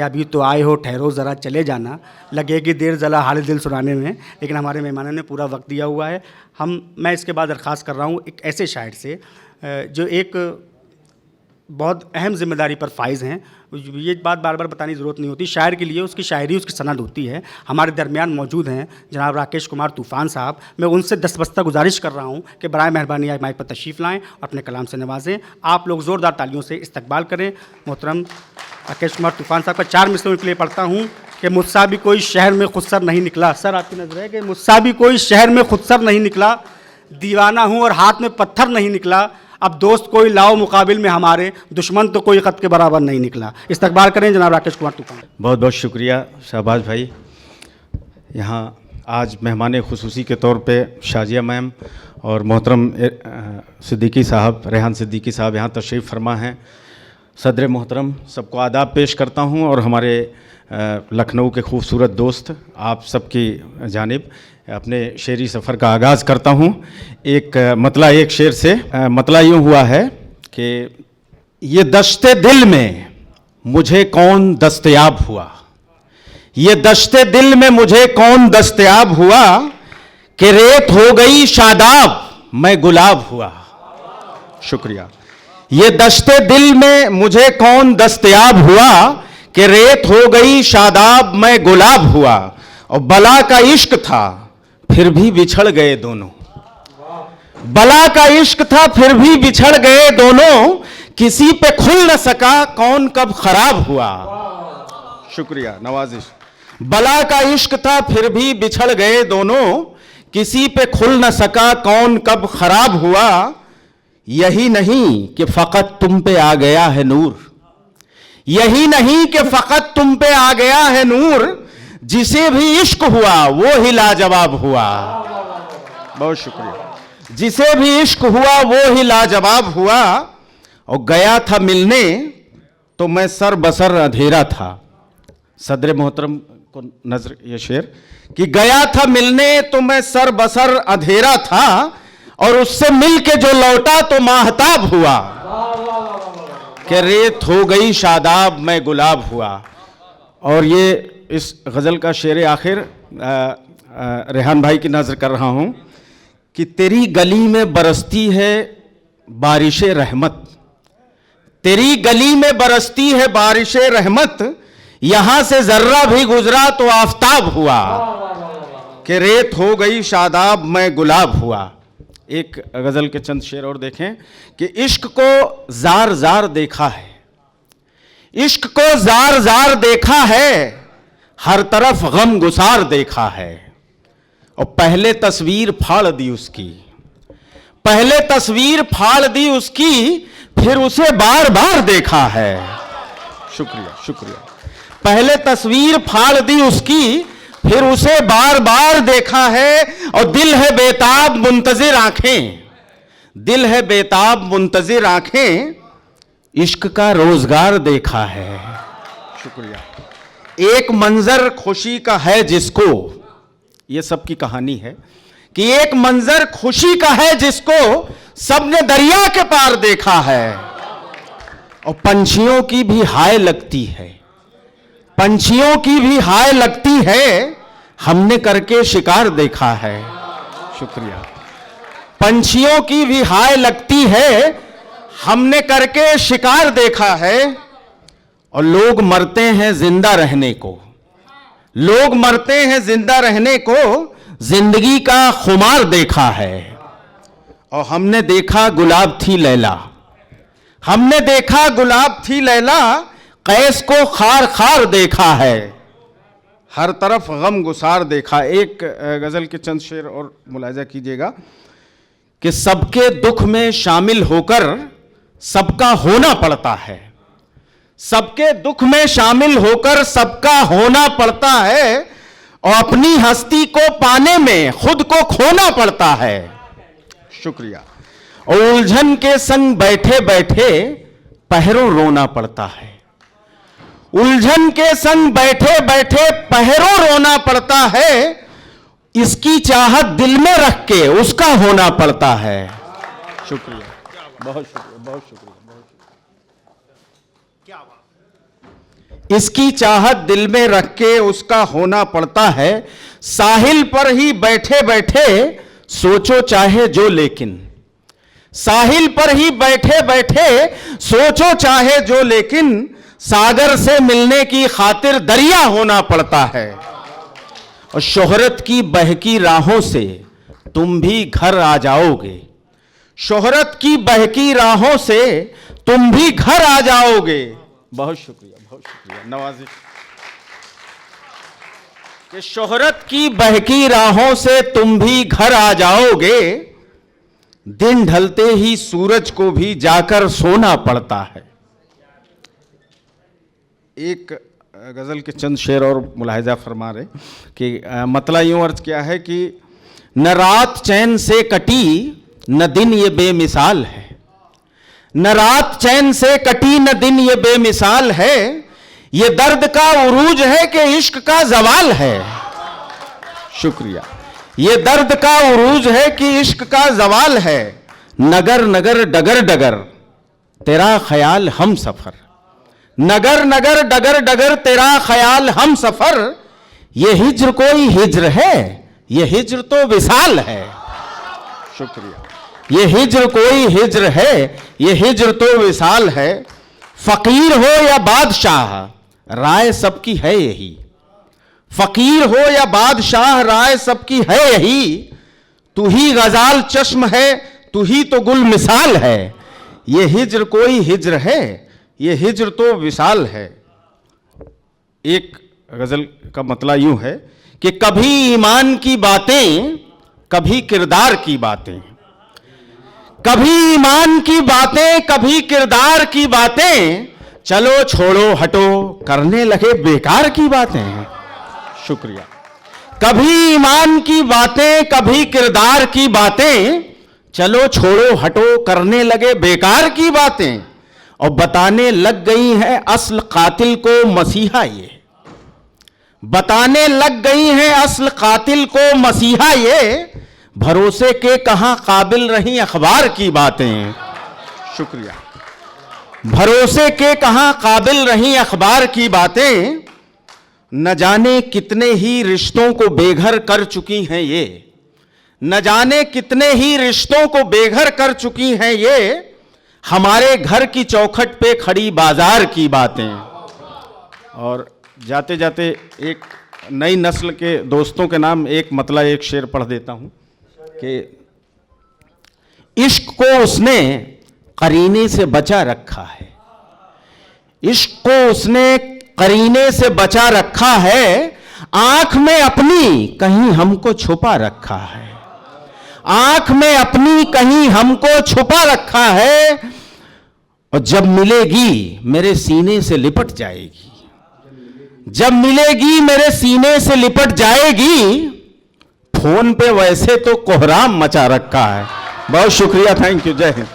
कि अभी तो आए हो, ठहरो ज़रा चले जाना, लगेगी देर ज़रा हाल दिल सुनाने में, लेकिन हमारे मेहमानों ने पूरा वक्त दिया हुआ है। मैं इसके बाद दरख्वास्त कर रहा हूँ एक ऐसे शायर से जो एक बहुत अहम जिम्मेदारी पर फाइज हैं। ये बात बार बार बताने की ज़रूरत नहीं होती, शायर के लिए उसकी शायरी उसकी सनद होती है। हमारे दरमियान मौजूद हैं जनाब राकेश कुमार तूफ़ान साहब। मैं उनसे दस्तबस्ता गुजारिश कर रहा हूँ कि बराए मेहरबानी आज माइक पर तशरीफ़ लाएँ और अपने कलाम से नवाजें। आप लोग ज़ोरदार तालियों से इस्तकबाल करें। मोहतरम राकेश कुमार तूफ़ान साहब का 4 मिसरों के लिए पढ़ता हूँ कि मुझसा भी कोई शहर में खुदसर नहीं निकला। सर आपकी नज़र है कि मुझसा भी कोई शहर में खुदसर नहीं निकला, दीवाना हूँ और हाथ में पत्थर नहीं निकला। अब दोस्त कोई लाओ मुकाबिल में हमारे, दुश्मन तो कोई ख़त के बराबर नहीं निकला। इस्तकबाल करें जनाब राकेश कुमार तूफ़ान। बहुत बहुत शुक्रिया शहबाज भाई। यहाँ आज मेहमान खुसूसी के तौर पे शाजिया मैम और मोहतरम सिद्दीकी साहब, रेहान सिद्दीकी साहब यहाँ तशरीफ़ फरमा हैं। सदर मोहतरम सबको आदाब पेश करता हूँ और हमारे लखनऊ के खूबसूरत दोस्त आप सबकी जानिब अपने शेरी सफ़र का आगाज़ करता हूँ। एक शेर से मतला यूँ हुआ है कि ये दश्ते दिल में मुझे कौन दस्तयाब हुआ, ये दश्ते दिल में मुझे कौन दस्तयाब हुआ, कि रेत हो गई शादाब मैं गुलाब हुआ। शुक्रिया। ये दश्ते दिल में मुझे कौन दस्तयाब हुआ, कि रेत हो गई शादाब मैं गुलाब हुआ। और बला का इश्क था फिर भी बिछड़ गए दोनों, बला का इश्क था फिर भी बिछड़ गए दोनों, किसी पे खुल न सका कौन कब खराब हुआ। शुक्रिया नवाजिश। बला का इश्क था फिर भी बिछड़ गए दोनों, किसी पे खुल न सका कौन कब खराब हुआ। यही नहीं कि फकत तुम पे आ गया है नूर, यही नहीं कि फकत तुम पे आ गया है नूर, जिसे भी इश्क हुआ वो ही लाजवाब हुआ। बहुत शुक्रिया। जिसे भी इश्क हुआ वो ही लाजवाब हुआ। और गया था मिलने तो मैं सर बसर अंधेरा था। सदर मोहतरम को नजर ये शेर कि गया था मिलने तो मैं सर बसर अंधेरा था, और उससे मिल के जो लौटा तो माहताब हुआ, कि रेत हो गई शादाब मैं गुलाब हुआ। और ये इस गज़ल का शेर आखिर रेहान भाई की नज़र कर रहा हूँ कि तेरी गली में बरसती है बारिश रहमत, तेरी गली में बरसती है बारिश रहमत, यहां से जर्रा भी गुजरा तो आफताब हुआ, कि रेत हो गई शादाब मैं गुलाब हुआ। एक गज़ल के चंद शेर और देखें कि इश्क को जार जार देखा है, इश्क को जार जार देखा है, हर तरफ गम गुसार देखा है। और पहले तस्वीर फाड़ दी उसकी, पहले तस्वीर फाड़ दी उसकी, फिर उसे बार बार देखा है। शुक्रिया शुक्रिया। पहले तस्वीर फाड़ दी उसकी, फिर उसे बार बार देखा है। और दिल है बेताब मुंतजिर आंखें, दिल है बेताब मुंतजिर आंखें, इश्क का रोजगार देखा है। शुक्रिया। एक मंजर खुशी का है जिसको, ये सबकी कहानी है कि एक मंजर खुशी का है जिसको सबने दरिया के पार देखा है। और पंछियों की भी हाय लगती है, पंछियों की भी हाय लगती है, हमने करके शिकार देखा है। शुक्रिया। पंछियों की भी हाय लगती है, हमने करके शिकार देखा है। और लोग मरते हैं जिंदा रहने को, लोग मरते हैं जिंदा रहने को, जिंदगी का खुमार देखा है। और हमने देखा गुलाब थी लैला, हमने देखा गुलाब थी लैला, कैस को खार खार देखा है, हर तरफ गम गुसार देखा। एक गजल के चंद शेर और मुलाजा कीजिएगा कि सबके दुख में शामिल होकर सबका होना पड़ता है, सबके दुख में शामिल होकर सबका होना पड़ता है, और अपनी हस्ती को पाने में खुद को खोना पड़ता है। शुक्रिया। और उलझन के संग बैठे बैठे पहरों रोना पड़ता है, उलझन के संग बैठे बैठे पहरों रोना पड़ता है, इसकी चाहत दिल में रख के उसका होना पड़ता है। शुक्रिया, बहुत शुक्रिया, बहुत शुक्रिया, बहुत शुक्रिया। इसकी चाहत दिल में रख के उसका होना पड़ता है। साहिल पर ही बैठे बैठे सोचो चाहे जो, लेकिन साहिल पर ही बैठे बैठे सोचो चाहे जो, लेकिन सागर से मिलने की खातिर दरिया होना पड़ता है। और शोहरत की बहकी राहों से तुम भी घर आ जाओगे, शोहरत की बहकी राहों से तुम भी घर आ जाओगे। बहुत शुक्रिया नवाजिश। कि शोहरत की बहकी राहों से तुम भी घर आ जाओगे, दिन ढलते ही सूरज को भी जाकर सोना पड़ता है। एक गजल के चंद शेर और मुलाहिजा फरमा रहे कि मतलब यूं अर्ज किया है कि न रात चैन से कटी न दिन ये बेमिसाल है, न रात चैन से कटी न दिन ये बेमिसाल है, ये दर्द का उरूज है कि इश्क का जवाल है। शुक्रिया। ये दर्द का उरूज है कि इश्क का जवाल है, नगर नगर डगर डगर तेरा ख्याल हम सफर, नगर नगर डगर डगर तेरा ख्याल हम सफर, ये हिज्र कोई हिज्र है, ये हिज्र तो विसाल है। शुक्रिया। ये हिज्र कोई हिज्र है, ये हिज्र तो विसाल है, फकीर हो या बादशाह राय सबकी है यही, फकीर हो या बादशाह राय सबकी है यही, तू ही गजाल चश्म है, तू ही तो गुल मिसाल है, ये हिज्र कोई हिज्र है, ये हिज्र तो विसाल है। एक गजल का मतलब यूं है कि कभी ईमान की बातें कभी किरदार की बातें, कभी ईमान की बातें कभी किरदार की बातें, चलो छोड़ो हटो करने लगे बेकार की बातें। शुक्रिया। कभी ईमान की बातें कभी किरदार की बातें, चलो छोड़ो हटो करने लगे बेकार की बातें, और बताने लग गई हैं असल कातिल को मसीहा, ये बताने लग गई हैं असल कातिल को मसीहा, ये भरोसे के कहां काबिल रही अखबार की बातें। शुक्रिया। भरोसे के कहां काबिल रही अखबार की बातें, न जाने कितने ही रिश्तों को बेघर कर चुकी हैं ये, न जाने कितने ही रिश्तों को बेघर कर चुकी हैं ये, हमारे घर की चौखट पे खड़ी बाजार की बातें। और जाते जाते एक नई नस्ल के दोस्तों के नाम एक मतलब एक शेर पढ़ देता हूं कि इश्क को उसने करीने से बचा रखा है, इश्क को उसने करीने से बचा रखा है, आंख में अपनी कहीं हमको छुपा रखा है, आंख में अपनी कहीं हमको छुपा रखा है, और जब मिलेगी मेरे सीने से लिपट जाएगी, जब मिलेगी मेरे सीने से लिपट जाएगी, फोन पे वैसे तो कोहराम मचा रखा है। बहुत शुक्रिया, थैंक यू, जय हिंद।